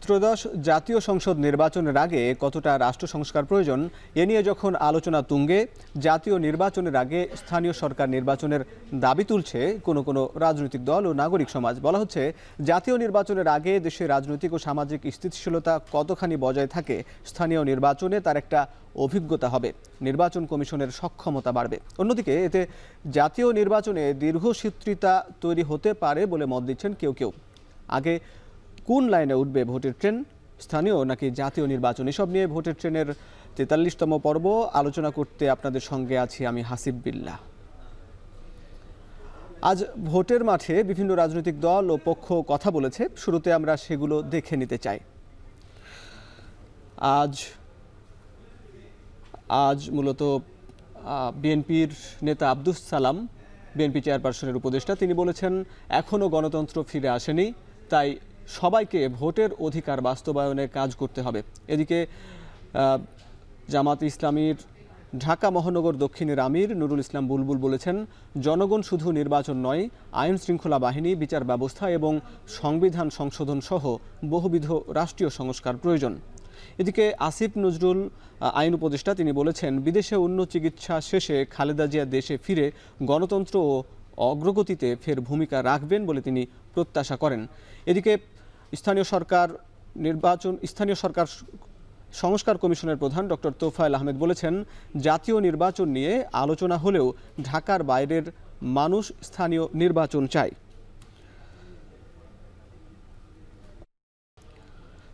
ত্রয়োদশ জাতীয় সংসদ নির্বাচনের আগে কতটা রাষ্ট্র সংস্কার প্রয়োজন এ নিয়ে যখন আলোচনা তুঙ্গে জাতীয় নির্বাচনের আগে স্থানীয় সরকার নির্বাচনের দাবি তুলছে কোনো রাজনৈতিক দল ও নাগরিক সমাজ। বলা হচ্ছে জাতীয় নির্বাচনের আগে দেশে রাজনৈতিক ও সামাজিক স্থিতিশীলতা কতখানি বজায় থাকে স্থানীয় নির্বাচনে তার একটা অভিজ্ঞতা হবে, নির্বাচন কমিশনের সক্ষমতা বাড়বে। অন্যদিকে এতে জাতীয় নির্বাচনে দীর্ঘসূত্রিতা তৈরি হতে পারে বলে মত দিচ্ছেন কেউ কেউ। আগে কোন লাইনে উঠবে ভোটের ট্রেন, স্থানীয় নাকি জাতীয় নির্বাচন, এসব নিয়ে ভোটের ট্রেনের ৪৩তম পর্ব আলোচনা করতে আপনাদের সঙ্গে আছি আমি হাসিব বিল্লাহ। আজ ভোটের মাঠে বিভিন্ন রাজনৈতিক দল ও পক্ষ কথা বলেছে, শুরুতে আমরা সেগুলো দেখে নিতে চাই। আজ মূলত বিএনপির নেতা আব্দুস সালাম, বিএনপি চেয়ারপারসনের উপদেষ্টা, তিনি বলেছেন এখনও গণতন্ত্র ফিরে আসেনি, তাই সবাইকে ভোটের অধিকার বাস্তবায়নে কাজ করতে হবে। এদিকে জামাত ইসলামীর ঢাকা মহানগর দক্ষিণের আমির নুরুল ইসলাম বুলবুল বলেছেন জনগণ শুধু নির্বাচন নয়, আইন শৃঙ্খলা বাহিনী, বিচার ব্যবস্থা এবং সংবিধান সংশোধন সহ বহুবিধ রাষ্ট্রীয় সংস্কার প্রয়োজন। এদিকে আসিফ নজরুল আইন উপদেষ্টা, তিনি বলেছেন বিদেশে উন্নত চিকিৎসা শেষে খালেদা জিয়া দেশে ফিরে গণতন্ত্র ও অগ্রগতিতে ফের ভূমিকা রাখবেন বলে তিনি প্রত্যাশা করেন। এদিকে স্থানীয় সরকার সংস্কার কমিশনের প্রধান ডক্টর তোফায়েল আহমেদ বলেছেন জাতীয় নির্বাচন নিয়ে আলোচনা হলেও ঢাকার বাইরের মানুষ স্থানীয় নির্বাচন চায়।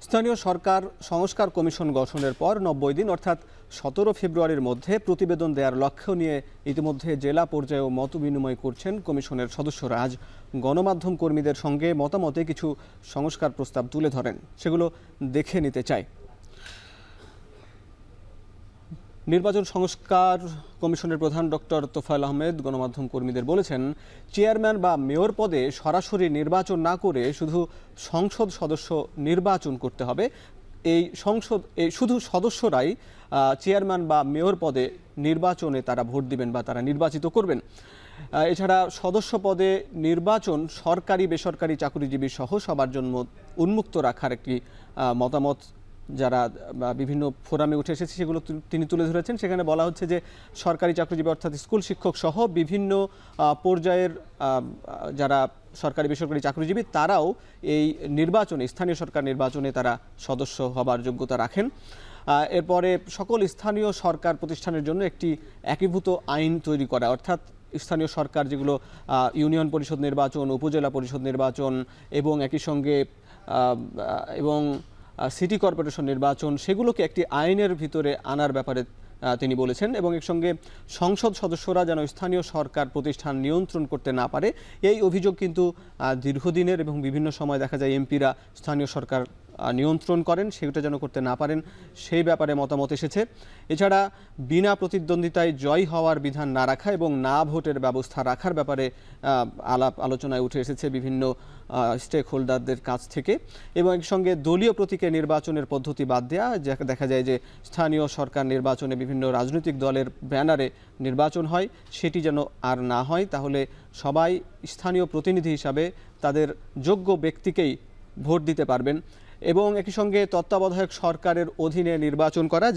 স্থানীয় সরকার সংস্কার কমিশন গঠনের পর ৯০ দিন অর্থাৎ ১৭ ফেব্রুয়ারির মধ্যে প্রতিবেদন দেওয়ার লক্ষ্য নিয়ে ইতিমধ্যে জেলা পর্যায়েও মত বিনিময় করছেন কমিশনের সদস্যরা। আজ গণমাধ্যম কর্মীদের সঙ্গে মতামতে কিছু সংস্কার প্রস্তাব তুলে ধরেন, সেগুলো দেখে নিতে চাই। নির্বাচন সংস্কার কমিশনের প্রধান ডক্টর তোফায়েল আহমেদ গণমাধ্যম কর্মীদের বলেছেন চেয়ারম্যান বা মেয়র পদে সরাসরি নির্বাচন না করে শুধু সংসদ সদস্য নির্বাচন করতে হবে। শুধু সদস্যরাই চেয়ারম্যান বা মেয়র পদে নির্বাচনে তারা ভোট দিবেন বা তারা নির্বাচিত করবেন। এছাড়া সদস্য পদে নির্বাচন সরকারি বেসরকারি চাকরিজীবী সহ সবার জন্য উন্মুক্ত রাখার একটি মতামত যারা বিভিন্ন ফোরামে উঠে এসেছে সেগুলো তিনি তুলে ধরেছেন। সেখানে বলা হচ্ছে যে সরকারি চাকরিজীবী অর্থাৎ স্কুল শিক্ষক সহ বিভিন্ন পর্যায়ের যারা সরকারি বেসরকারি চাকরিজীবী তারাও এই নির্বাচনে, স্থানীয় সরকার নির্বাচনে তারা সদস্য হবার যোগ্যতা রাখেন। এরপরে সকল স্থানীয় সরকার প্রতিষ্ঠানের জন্য একটি একীভূত আইন তৈরি করা, অর্থাৎ স্থানীয় সরকার যেগুলো ইউনিয়ন পরিষদ নির্বাচন, উপজেলা পরিষদ নির্বাচন এবং একই সঙ্গে সিটি কর্পোরেশন নির্বাচন, সেগুলোকে একটি আইনের ভিতরে আনার ব্যাপারে তিনি বলেছেন। এবং এর সঙ্গে সংসদ সদস্যরা যেন স্থানীয় সরকার প্রতিষ্ঠান নিয়ন্ত্রণ করতে না পারে, এই অভিযোগ কিন্তু দীর্ঘদিনের এবং বিভিন্ন সময় দেখা যায় এমপিরা স্থানীয় সরকার নিয়ন্ত্রণ করেন, সেটা যেন করতে না পারেন সেই ব্যাপারে মতামত এসেছে। এছাড়া বিনা প্রতিদ্বন্দ্বিতায় জয় হওয়ার বিধান না রাখা এবং না ভোটের ব্যবস্থা রাখার ব্যাপারে আলোচনায় উঠে এসেছে বিভিন্ন স্টেক হোল্ডারদের কাছ থেকে। এবং এর সঙ্গে দলীয় প্রতীকে নির্বাচনের পদ্ধতি বাদ দেওয়া, দেখা যায় যে স্থানীয় সরকার নির্বাচনে বিভিন্ন রাজনৈতিক দলের ব্যানারে নির্বাচন হয়, সেটি যেন আর না হয়, তাহলে সবাই স্থানীয় প্রতিনিধি হিসাবে তাদের যোগ্য ব্যক্তিকেই ভোট দিতে পারবেন। এবং একই সঙ্গে তত্ত্বাবধায়ক সরকারের অধীনে নির্বাচন করা,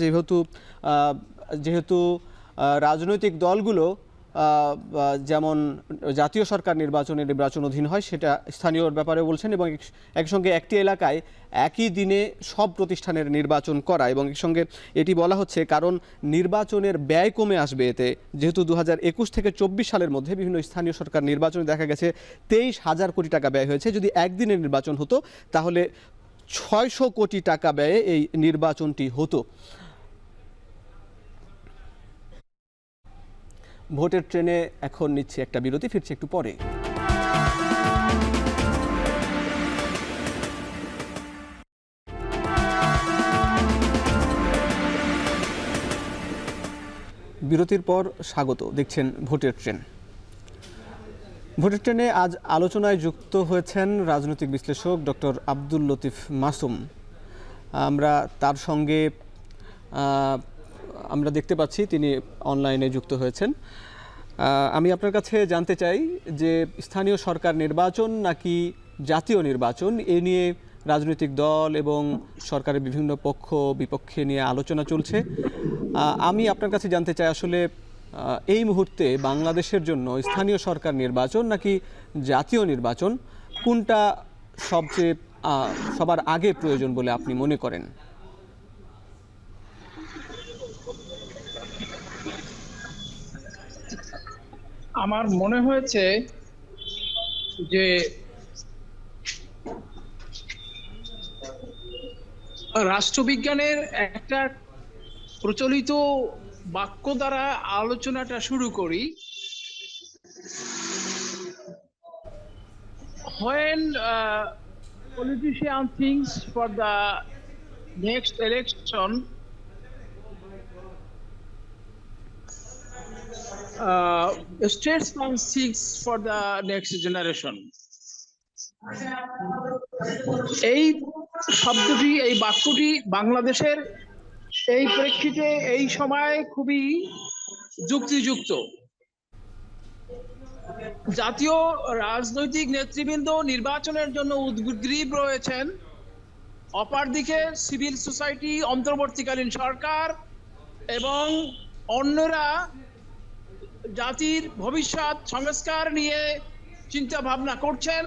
যেহেতু রাজনৈতিক দলগুলো যেমন জাতীয় সরকার নির্বাচন অধীন হয়, সেটা স্থানীয় ব্যাপারে বলছেন। এবং একসঙ্গে একটি এলাকায় একই দিনে সব প্রতিষ্ঠানের নির্বাচন করা, এবং একসঙ্গে এটি বলা হচ্ছে কারণ নির্বাচনের ব্যয় কমে আসবে এতে। যেহেতু 2021 থেকে 24 সালের মধ্যে বিভিন্ন স্থানীয় সরকার নির্বাচনে দেখা গেছে 23,000 কোটি টাকা ব্যয় হয়েছে, যদি একদিনের নির্বাচন হতো তাহলে 600 কোটি টাকা ব্যয়ে এই নির্বাচনটি হতো। ভোটের ট্রেনে এখন নিচ্ছে একটা বিরতি, ফিরছে একটু পরে। বিরতির পর স্বাগত, দেখছেন ভোটের ট্রেন। ভোটের ট্রেনে আজ আলোচনায় যুক্ত হয়েছেন রাজনৈতিক বিশ্লেষক ডক্টর আব্দুল লতিফ মাসুম। আমরা তার সঙ্গে আমরা দেখতে পাচ্ছি তিনি অনলাইনে যুক্ত হয়েছেন। আমি আপনার কাছে জানতে চাই যে স্থানীয় সরকার নির্বাচন নাকি জাতীয় নির্বাচন, এ নিয়ে রাজনৈতিক দল এবং সরকারের বিভিন্ন পক্ষ বিপক্ষে নিয়ে আলোচনা চলছে। আমি আপনার কাছে জানতে চাই, আসলে এই মুহূর্তে বাংলাদেশের জন্য স্থানীয় সরকার নির্বাচন নাকি জাতীয় নির্বাচন, কোনটা সবচেয়ে সবার আগে প্রয়োজন বলে আপনি মনে করেন? আমার মনে হয়েছে যে রাষ্ট্রবিজ্ঞানের একটা প্রচলিত বাক্য দ্বারা আলোচনাটা শুরু করি। When politician thinks for the next election, statesman thinks for the next generation. এই শব্দটি, এই বাক্যটি বাংলাদেশের এই প্রেক্ষিতে এই সময় খুবই যুক্তিযুক্ত। জাতীয় রাজনৈতিক নেতৃবৃন্দ নির্বাচনের জন্য উদ্গ্রীব রয়েছেন, অপরদিকে সিভিল সোসাইটি, অন্তর্বর্তীকালীন সরকার এবং অন্যরা জাতির ভবিষ্যৎ সংস্কার নিয়ে চিন্তা ভাবনা করছেন।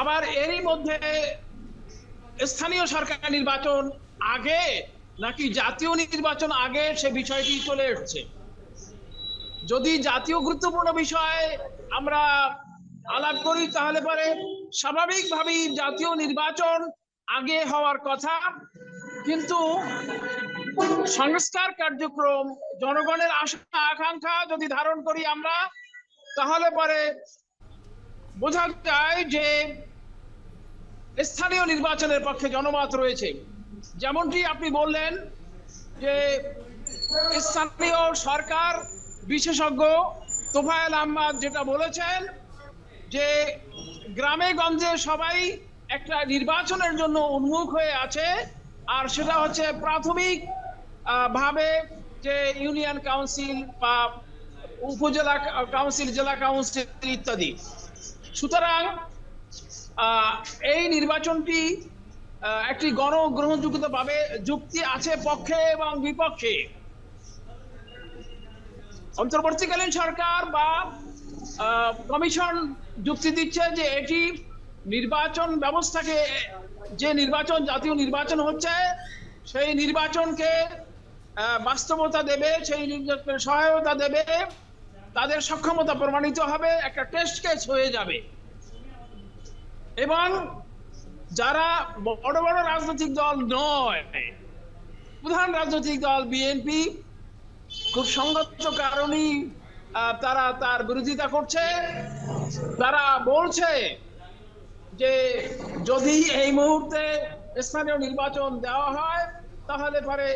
আবার এরই মধ্যে স্থানীয় সরকার নির্বাচন আগে নাকি জাতীয় নির্বাচন আগে, সে বিষয়টি চলে এসেছে। যদি জাতীয় গুরুত্বপূর্ণ বিষয় আমরা আলাপ করি তাহলে পরে স্বাভাবিকভাবেই জাতীয় নির্বাচন আগে হওয়ার কথা, কিন্তু সংস্কার কার্যক্রম, জনগণের আশা আকাঙ্ক্ষা যদি ধারণ করি আমরা, তাহলে পরে বোঝা যায় যে স্থানীয় নির্বাচনের পক্ষে জনমত রয়েছে। যেমনটি আপনি বললেন যে স্থানীয় সরকার বিশেষজ্ঞ তোফায়েল আহমেদ যেটা বলেছেন যে গ্রামে গঞ্জে সবাই একটা নির্বাচনের জন্য উন্মুখ হয়ে আছে, আর সেটা হচ্ছে প্রাথমিক ভাবে যে ইউনিয়ন কাউন্সিল বা উপজেলা কাউন্সিল, জেলা কাউন্সিল ইত্যাদি। সুতরাং এই নির্বাচনটি একটি গণগ্রহণযোগ্যতা পাবে, যুক্তি আছে পক্ষে এবং বিপক্ষে। অন্তর্বর্তীকালীন সরকার বা কমিশন যুক্তি দিচ্ছে যে এটি নির্বাচন ব্যবস্থাকে, যে নির্বাচন, জাতীয় নির্বাচন হচ্ছে, সেই নির্বাচনকে বাস্তবতা দেবে, সেই নির্বাচনের সহায়তা দেবে, তাদের সক্ষমতা প্রমাণিত হবে, একটা টেস্ট কেস হয়ে যাবে। এবং যারা বড় বড় রাজনৈতিক দল নয়, প্রধান রাজনৈতিক দল বিএনপি খুব সংগত কারণেই তারা তার বিরোধিতা করছে। তারা বলছে যে যদি এই মুহূর্তে স্থানীয় নির্বাচন দেওয়া হয় তাহলে পরে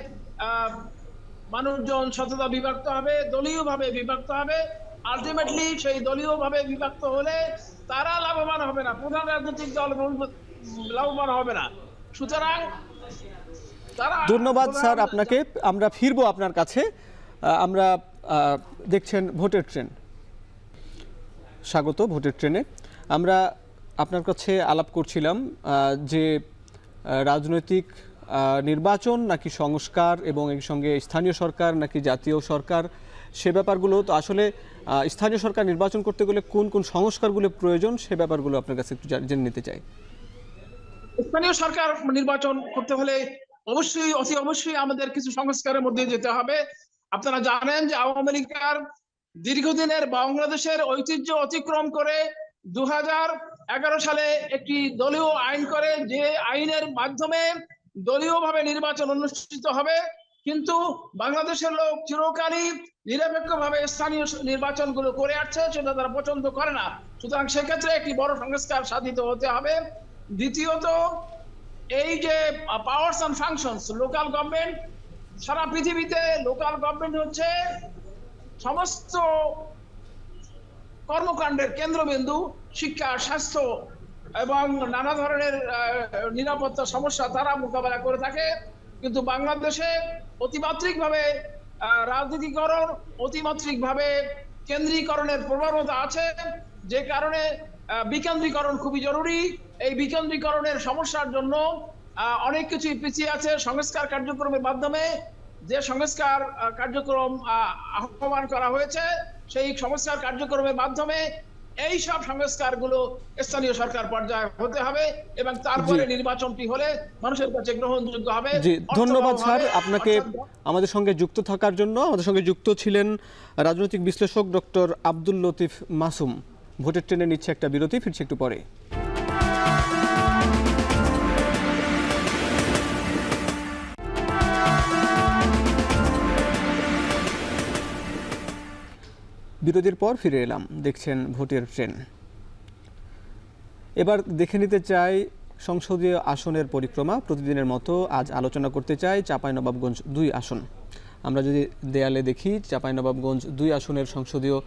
মানুষজন শততা বিভক্ত হবে, দলীয়ভাবে বিভক্ত হবে। আলটিমেটলি সেই দলীয়ভাবে বিভক্ত হলে তারা লাভবান হবে না, প্রধান রাজনৈতিক দল লাভবান হবে না। সুতরাং ধন্যবাদ স্যার আপনাকে। আমরা ফিরবো আপনার কাছে। আমরা দেখছেন ভোটের ট্রেন, স্বাগত ভোটের ট্রেনে। আমরা আপনার কাছে আলাপ করছিলাম যে রাজনৈতিক নির্বাচন নাকি সংস্কার এবং এর সঙ্গে স্থানীয় সরকার নাকি জাতীয় সরকার, সে ব্যাপারগুলো। তো আসলে স্থানীয় সরকার নির্বাচন করতে গেলে কোন কোন সংস্কারগুলো প্রয়োজন, সে ব্যাপারগুলো আপনার কাছে একটু জেনে নিতে চাই। স্থানীয় সরকার নির্বাচন করতে হলে অবশ্যই আমাদের কিছু সংস্কারের মধ্যে যেতে হবে। আপনারা জানেন যে আওয়ামী লীগের দীর্ঘদিনের বাংলাদেশের ঐতিহ্য অতিক্রম করে 2011 সালে একটি দলীয় আইন করে, যে আইনের মাধ্যমে দলীয়ভাবে নির্বাচন অনুষ্ঠিত হবে। কিন্তু বাংলাদেশের লোক চিরকালই নিরপেক্ষভাবে স্থানীয় নির্বাচনগুলো করে আসছে, সেটা তারা পছন্দ করে না। সুতরাং সেক্ষেত্রে একটি বড় সংস্কার সাধিত হতে হবে। দ্বিতীয়ত, এই যে powers and functions, local government, সারা পৃথিবীতে লোকাল গভর্নমেন্ট হচ্ছে সমস্ত কর্মকাণ্ডের কেন্দ্রবিন্দু। শিক্ষা, স্বাস্থ্য এবং নানা ধরনের নিরাপত্তা সমস্যা তারা মোকাবেলা করে থাকে। কিন্তু বাংলাদেশে অতিমাত্রিকভাবে রাজনীতিকরণ, অতিমাত্রিকভাবে কেন্দ্রীকরণের প্রবণতা আছে, যে কারণে বিকেন্দ্রীকরণ খুবই জরুরি। এই বিকেন্দ্রীকরণের সমস্যার জন্য অনেক কিছু পিছিয়ে আছে। সংস্কার কার্যক্রমের মাধ্যমে যে সংস্কার কার্যক্রম আহ্বান করা হয়েছে, সেই সংস্কার কার্যক্রমের মাধ্যমে এই সব সংস্কারগুলো স্থানীয় সরকার পর্যায়ে হতে হবে এবং তারপরে নির্বাচনটি হলে মানুষের কাছে গ্রহণযোগ্য হবে। জি, ধন্যবাদ স্যার আপনাকে আমাদের সঙ্গে যুক্ত থাকার জন্য। আমাদের সঙ্গে যুক্ত ছিলেন রাজনৈতিক বিশ্লেষক ডক্টর আব্দুল লতিফ মাসুম। ভোটের ট্রেনে নিচ্ছে একটা বিরতি, ফিরছি একটু পরে। বিরতির পর ফিরে এলাম, দেখছেন ভোটের ট্রেন। এবার দেখে নিতে চাই সংসদীয় আসনের পরিক্রমা। প্রতিদিনের মতো আজ আলোচনা করতে চাই চাঁপাইনবাবগঞ্জ 2 আসন। আমরা যদি দেয়ালে দেখি, চাঁপাইনবাবগঞ্জ 2 আসনের সংসদীয়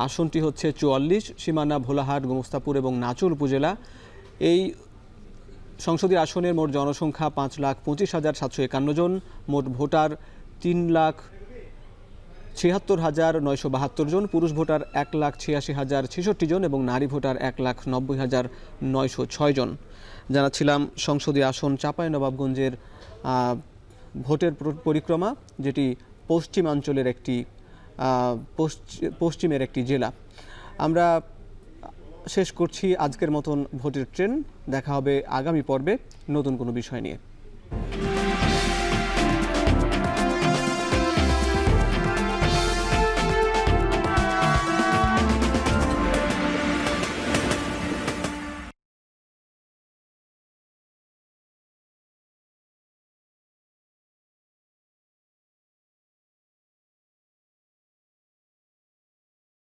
আসনটি হচ্ছে 44, সীমানা ভোলাহাট, গোমস্তাপুর এবং নাচুর উপজেলা। এই সংসদীয় আসনের মোট জনসংখ্যা 5,25,751 জন, মোট ভোটার 3,76,972 জন, পুরুষ ভোটার 1,86,066 জন এবং নারী ভোটার 1,90,906 জন। জানাচ্ছিলাম সংসদীয় আসন চাঁপাইনবাবগঞ্জের ভোটের পরিক্রমা, যেটি পশ্চিমাঞ্চলের একটি পশ্চিমের একটি জেলা। আমরা শেষ করছি আজকের মতন ভোটের ট্রেন। দেখা হবে আগামী পর্বে নতুন কোনো বিষয় নিয়ে।